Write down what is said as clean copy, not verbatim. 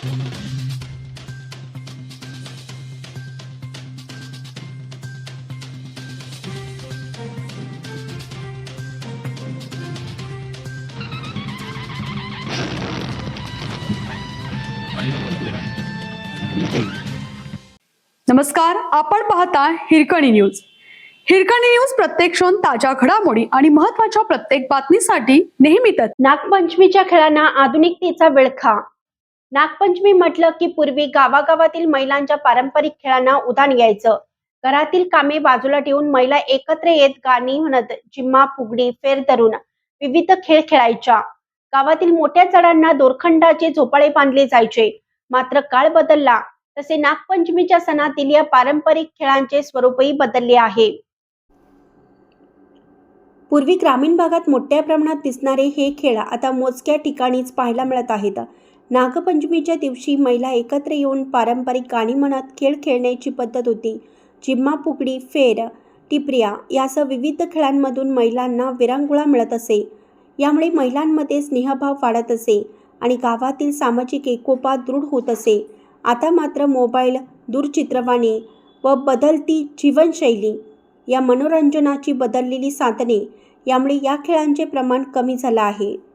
नमस्कार, आपण पाहता हिरकणी न्यूज. हिरकणी न्यूज प्रत्येक क्षण ताज्या घडामोडी आणि महत्त्वाच्या प्रत्येक बातमीसाठी नेहमीच. नागपंचमीच्या खेळांना आधुनिकतेचा विळखा. नागपंचमी म्हटलं की पूर्वी गावागावातील महिलांच्या पारंपरिक खेळांना उधाण यायचं. घरातील कामे बाजूला ठेवून महिला एकत्र येत गाणी म्हणत जिम्मा, फुगडी, फेर धरून विविध खेळ खेळायच्या. गावातील मोठ्या चढांना दोरखंडाचे झोपाळे बांधले जायचे. मात्र काळ बदलला तसे नागपंचमीच्या सणातील या पारंपरिक खेळांचे स्वरूपही बदलले आहे. पूर्वी ग्रामीण भागात मोठ्या प्रमाणात दिसणारे हे खेळ आता मोजक्या ठिकाणीच पाहायला मिळत आहेत. नागपंचमीच्या दिवशी महिला एकत्र येऊन पारंपरिक गाणी म्हणत खेळ खेळण्याची पद्धत होती. जिम्मा, फुगडी, फेर, टिपऱ्या यासह विविध खेळांमधून महिलांना विरंगुळा मिळत असे. यामुळे महिलांमध्ये स्नेहभाव वाढत असे आणि गावातील सामाजिक एकोपा दृढ होत असे. आता मात्र मोबाईल, दूरचित्रवाणी व बदलती जीवनशैली या मनोरंजनाची बदललेली साधने यामुळे या खेळांचे प्रमाण कमी झालं आहे.